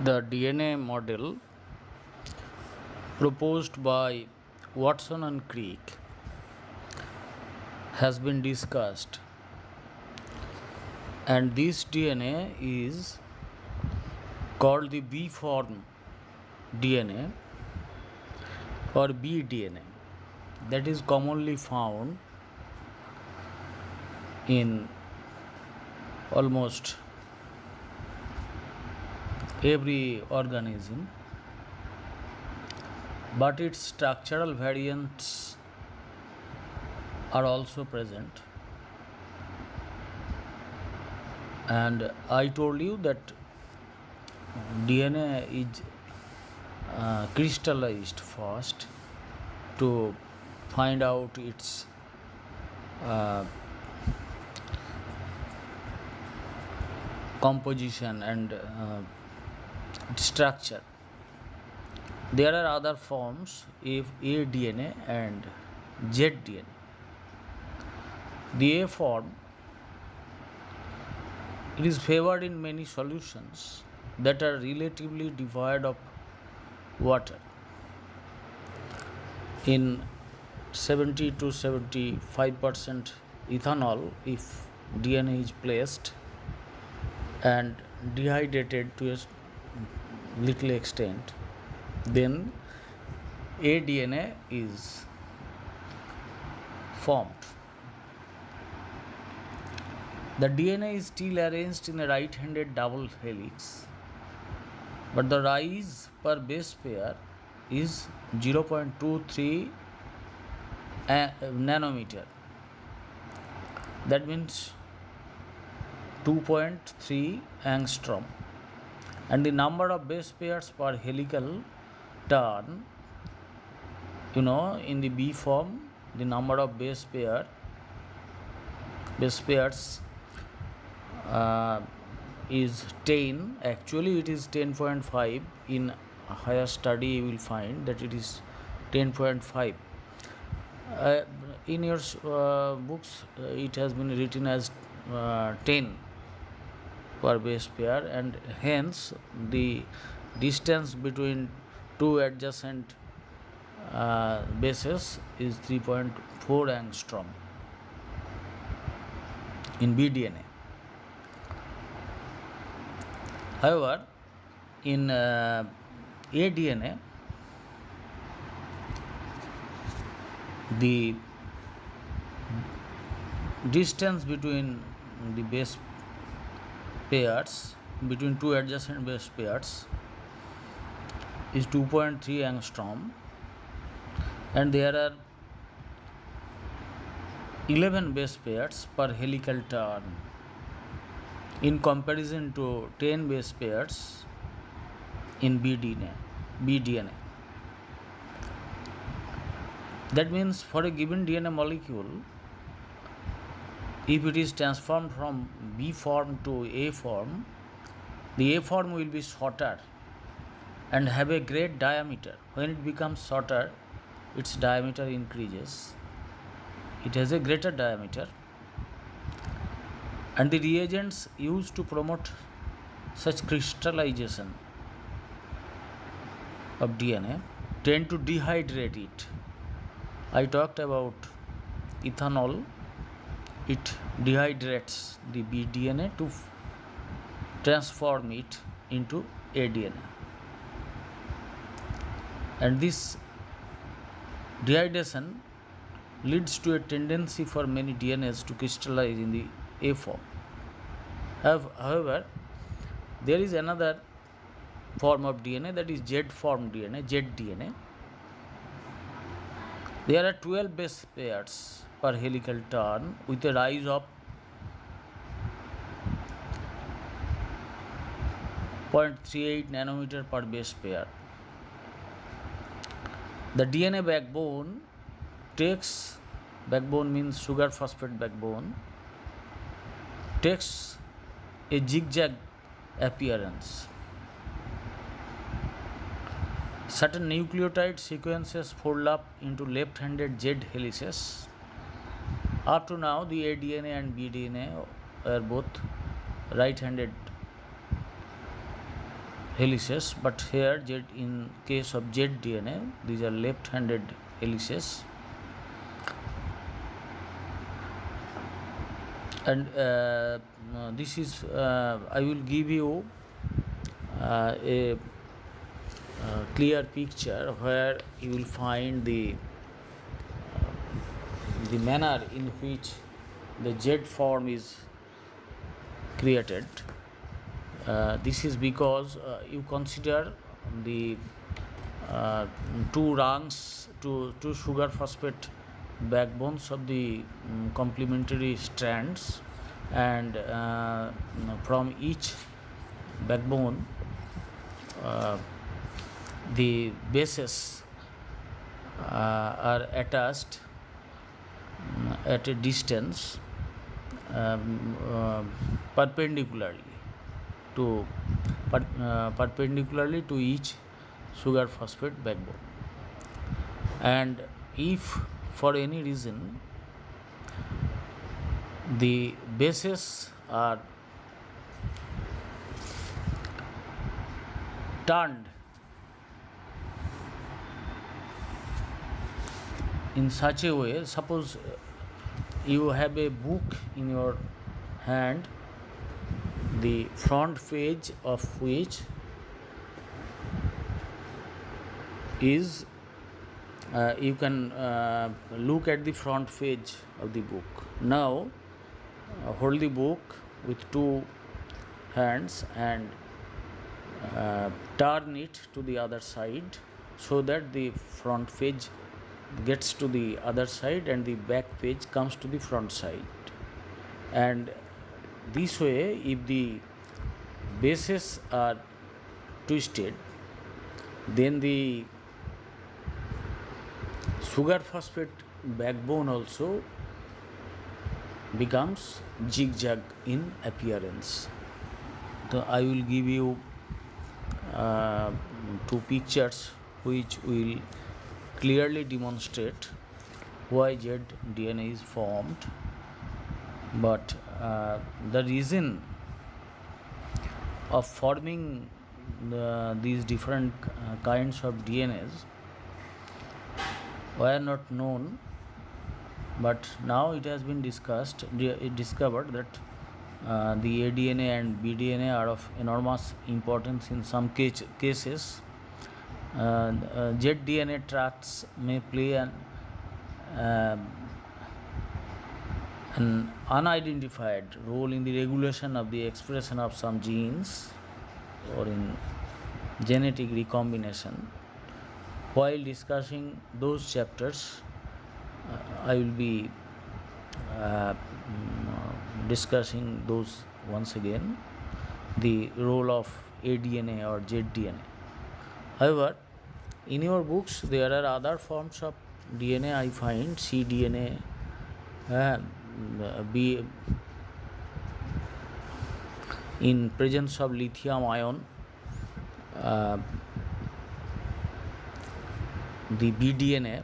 The DNA model proposed by Watson and Crick has been discussed, and this DNA is called the B form DNA or bDNA, that is commonly found in almost every organism, but its structural variants are also present. And I told you that DNA is crystallized first to find out its uh, composition and structure. There are other forms of aDNA and zDNA. The A form, it is favored in many solutions that are relatively devoid of water. In 70 to 75% ethanol, if DNA is placed and dehydrated to a little extent, then aDNA is formed. The DNA is still arranged in a right-handed double helix, but the rise per base pair is 0.23 nanometer. That means 2.3 angstrom, and the number of base pairs per helical turn, in the B form, the number of base pairs is 10. Actually it is 10.5. In a higher study you will find that it is 10.5. In your books it has been written as 10 per base pair, and hence the distance between two adjacent bases is 3.4 angstrom in bDNA. However, in aDNA, the distance between the base pairs, between two adjacent base pairs, is 2.3 angstrom, and there are 11 base pairs per helical turn in comparison to 10 base pairs in bDNA. That means for a given DNA molecule, if it is transformed from B form to A form, the A form will be shorter and have a great diameter. When it becomes shorter, its diameter increases. It has a greater diameter, and the reagents used to promote such crystallization of DNA tend to dehydrate it. I talked about ethanol. It dehydrates the bDNA to transform it into aDNA, and this dehydration leads to a tendency for many DNAs to crystallize in the A form. However, there is another form of DNA, that is Z form DNA, zDNA. There are 12 base pairs per helical turn with a rise of 0.38 nanometer per base pair. The DNA backbone means sugar phosphate backbone, takes a zigzag appearance. Certain nucleotide sequences fold up into left-handed Z helices. Up to now, the aDNA and bDNA are both right-handed helices, but here in case of Z DNA, these are left-handed helices. And this is I will give you a clear picture where you will find the manner in which the Z form is created. This is because you consider the two rungs, two sugar phosphate backbones of the complementary strands, and from each backbone the bases are attached at a distance perpendicularly to each sugar phosphate backbone. And if for any reason the bases are turned in such a way, suppose you have a book in your hand, the front page of which is you can look at the front page of the book. Now hold the book with two hands and turn it to the other side so that the front page gets to the other side and the back page comes to the front side. And this way, if the bases are twisted, then the sugar phosphate backbone also becomes zigzag in appearance. So I will give you two pictures which will clearly demonstrate why Z DNA is formed. But the reason of forming these different kinds of DNAs were not known, but now it has been discovered that the aDNA and bDNA are of enormous importance in some cases. zDNA tracts may play an unidentified role in the regulation of the expression of some genes or in genetic recombination. While discussing those chapters, I will be discussing those once again, the role of aDNA or zDNA. However, in your books there are other forms of DNA I find, cDNA, in presence of lithium ion, the bDNA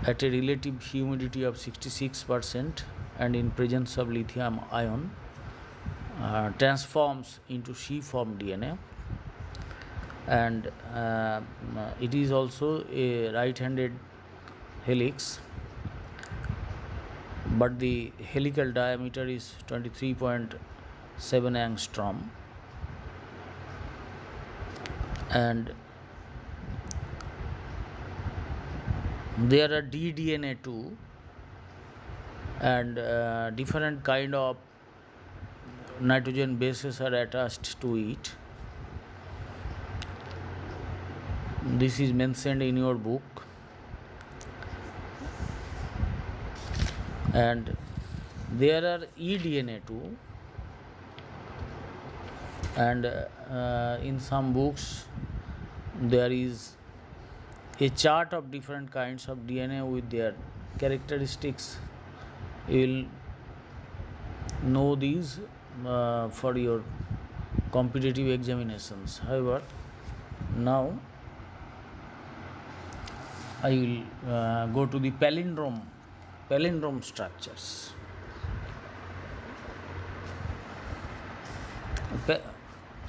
at a relative humidity of 66% and in presence of lithium ion transforms into C-form DNA, and it is also a right-handed helix, but the helical diameter is 23.7 angstrom, and there are ddNA too, and different kind of nitrogen bases are attached to it. This is mentioned in your book. And there are eDNA too, and in some books there is a chart of different kinds of DNA with their characteristics. You will know these for your competitive examinations. However, now I will go to the palindrome structures.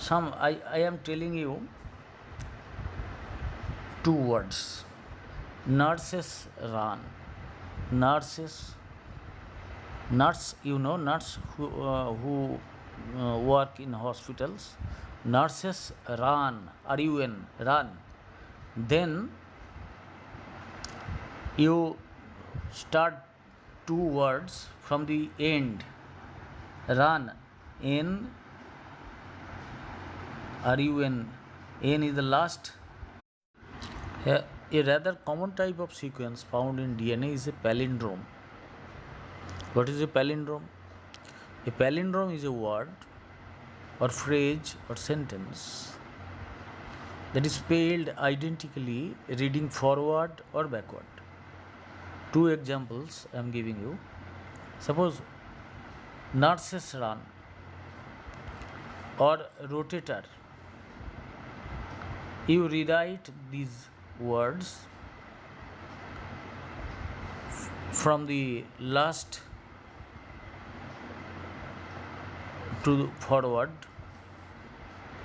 I am telling you two words. Nurses run. Nurses, nurse, you know, nurse who work in hospitals. Nurses run, run, run. Then you start two words from the end. Run, n, run. N is the last. A rather common type of sequence found in DNA is a palindrome. What is a palindrome? A palindrome is a word or phrase or sentence that is spelled identically, reading forward or backward. Two examples I am giving you. Suppose nurses run or rotator. You rewrite these words from the last to forward,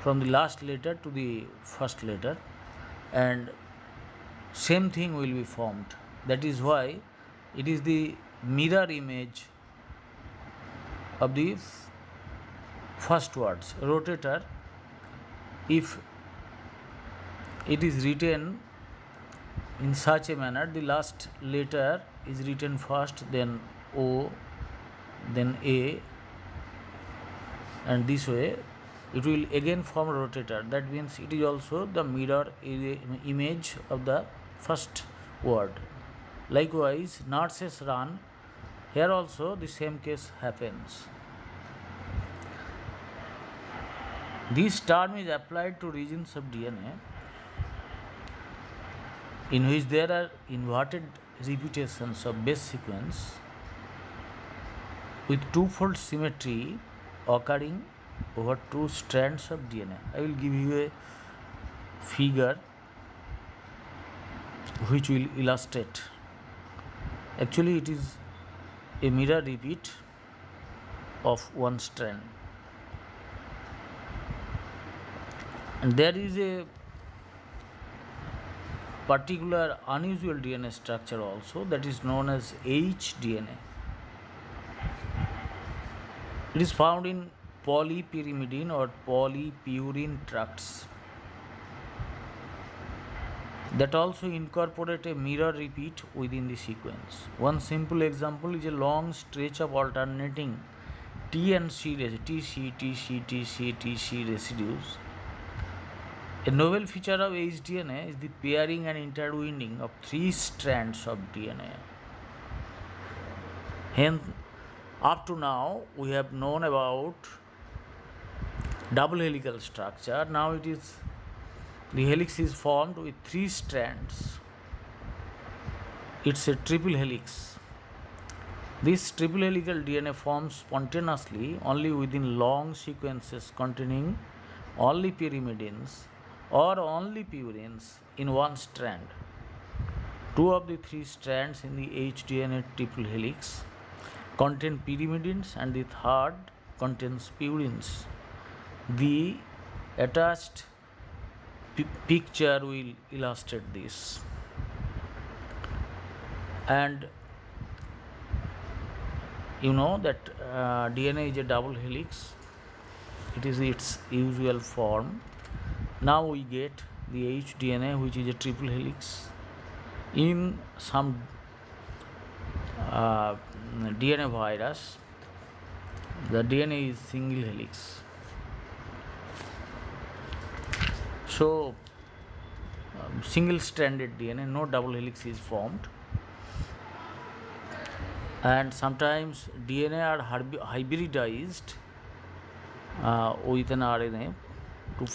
from the last letter to the first letter, and same thing will be formed. That is why it is the mirror image of the first words. Rotator, if it is written in such a manner, the last letter is written first, then O, then A, and this way it will again form rotator. That means it is also the mirror image of the first word. Likewise, nurses run. Here also the same case happens. This term is applied to regions of DNA in which there are inverted repetitions of base sequence with twofold symmetry occurring over two strands of DNA. I will give you a figure which will illustrate. Actually, it is a mirror repeat of one strand, and there is a particular unusual DNA structure also that is known as H-DNA. It is found in polypyrimidine or polypurine tracts that also incorporate a mirror repeat within the sequence. One simple example is a long stretch of alternating T and C residues. A novel feature of H-DNA is the pairing and intertwining of three strands of DNA. Hence, up to now, we have known about double helical structure. Now it is the helix is formed with three strands. It's a triple helix. This triple helical DNA forms spontaneously only within long sequences containing only pyrimidines or only purines in one strand. Two of the three strands in the H-DNA triple helix contain pyrimidines and the third contains purines. The attached picture will illustrate this. And you know that DNA is a double helix. It is its usual form. Now we get the H-DNA, which is a triple helix. In some DNA virus, the DNA is single helix. So, single stranded DNA, no double helix is formed. And sometimes DNA are hybridized with an RNA to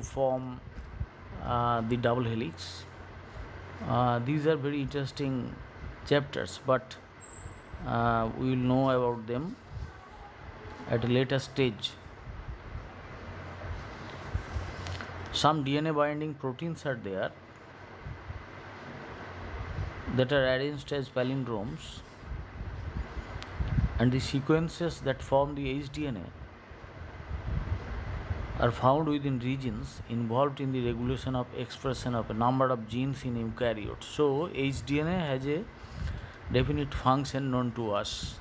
form the double helix. These are very interesting chapters, but we will know about them at a later stage. Some DNA binding proteins are there that are arranged as palindromes, and the sequences that form the H-DNA are found within regions involved in the regulation of expression of a number of genes in eukaryotes. So, HDNA has a definite function known to us.